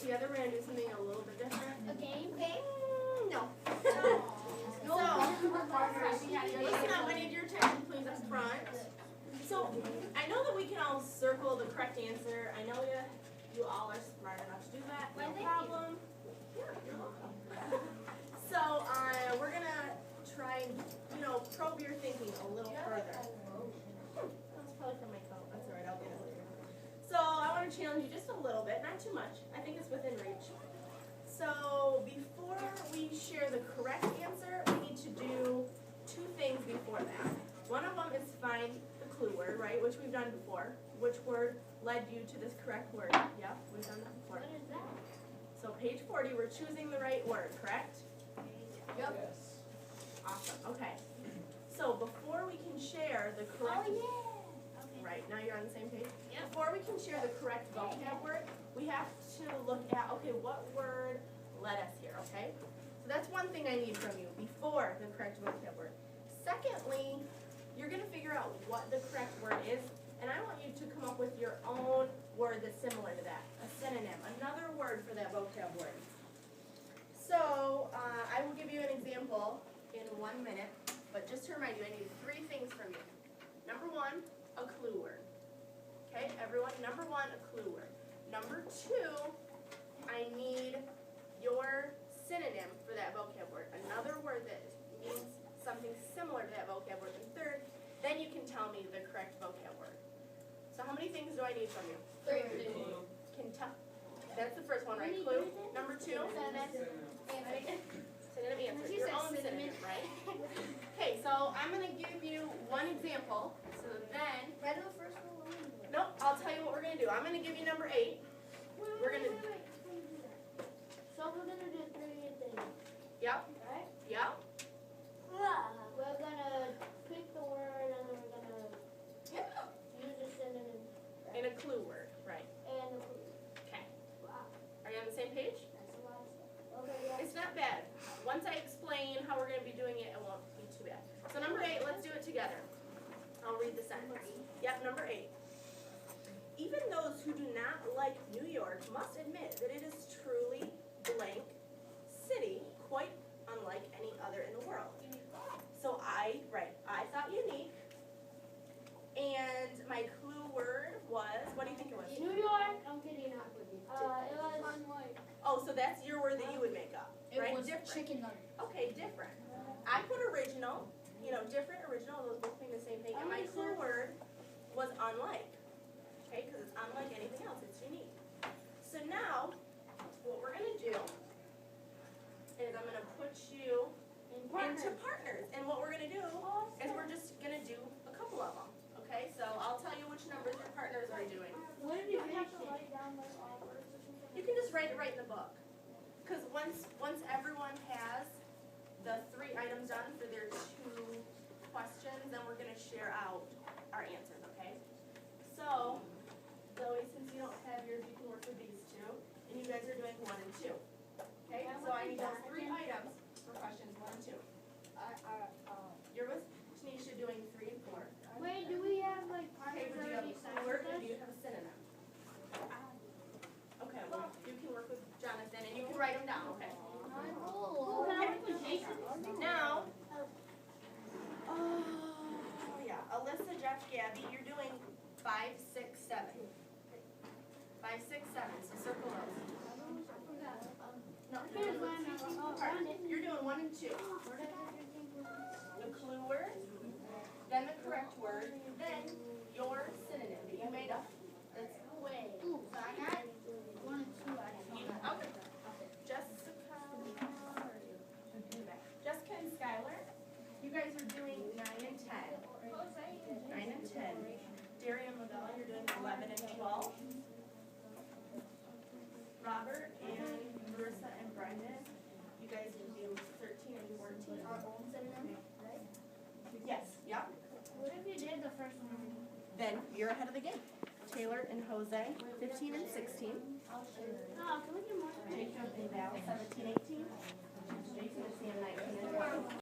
together. We're going to do something a little bit different. A game? No. So, listen up, I need your attention please up front. So, I know that we can all circle the correct answer. I know you all are smart enough to do that. No problem. Yeah, you're welcome. So, we're going to try and, probe your thinking a little further. That's probably from my coat. That's all right, I'll get it later. So, I want to challenge you just a little bit, not too much. I think it's within reach. So, before we share the correct answer, we need to do two things before that. One of them is find the clue word, right, which we've done before. Which word led you to this correct word? Yep, we've done that before. What is that? So, page 40, we're choosing the right word, correct? Yep. Yes. Awesome, okay. So, before we can share the correct... Oh, yeah. Okay. Right, now you're on the same page? Yep. Before we can share the correct vocab word, we have to look at, okay, what word led us here, okay? So that's one thing I need from you before the correct vocab word. Secondly, you're going to figure out what the correct word is, and I want you to come up with your own word that's similar to that, a synonym, another word for that vocab word. So, I will give you an example in 1 minute, but just to remind you, I need 3 things from you. Number 1, a clue word. Okay, everyone, number 1, a clue word. Number 2, I need your synonym for that vocab word. Another word that means something similar to that vocab word. And third, then you can tell me the correct vocab word. So how many things do I need from you? 3. Can tell. That's the first one, right? Clue. Number 2. Synonym answer. Your own synonym, right? Okay, so I'm going to give you one example. So then, nope, I'll tell you what we're going to do. I'm going to give you number 8. We're going to. So we're going to do 3 things, Yep. right? Yep. We're going to pick the word and then we're going to use a synonym. Right? And a clue word, right? And a clue. Okay. Wow. Are you on the same page? That's a lot of stuff. Okay, yeah. It's not bad. Once I explain how we're going to be doing it, it won't be too bad. So number 8, let's do it together. I'll read the sentence. Yep, number 8. Even those who do not like New York must admit that it is truly blank city, quite unlike any other in the world. So I thought unique. And my clue word was, what do you think it was? New York. I'm kidding, not kidding. It was unlike. Oh, so that's your word that you would make up, right? It was Different. chicken nugget. Okay, different. I put original, different, original, those both mean the same thing. And my clue word was unlike, okay, because it's unlike anything else, it's unique. So now, what we're going to do is I'm going to put you into partners. And what we're going to do is we're just going to do a couple of them, okay? So I'll tell you which numbers your partners are doing. What did you have to write down like all words or something? You can just write it right in the book. Because once everyone has the 3 items done for their 2 questions, then we're going to share out our answers, okay? So, Zoe, since you don't have yours, you can work with these 2. And you guys are doing 1 and 2. Okay? So I need those 3 items for questions 1 and 2. You're with Tanisha doing 3 and 4. Wait, do we have like Okay, partners would you have already a signed word with or us? do you have a synonym? Okay, well, you can work with Jonathan and you can write them down, okay? Oh, can I work with Jason? Now, oh yeah, Alyssa, Jeff, Gabby, you're doing 5, 6, 7. 5, 6, 7, so circle those. No, you're doing 1 and 2. The clue word, then the correct word, then your synonym that you made up. That's Wait. so I got 1 and 2, I don't okay. Jessica and Skylar, you guys are doing 9 and 10. 9 and 10. Darian and Lavella, you're doing 11 and 12. Robert and Marissa and Brendan, you guys can do 13 and 14. Our own synonym, right? Yes, yep. What if you did the first one? Then you're ahead of the game. Taylor and Jose, 15 and 16. Oh, can we get more? Jacob and Val, 17 and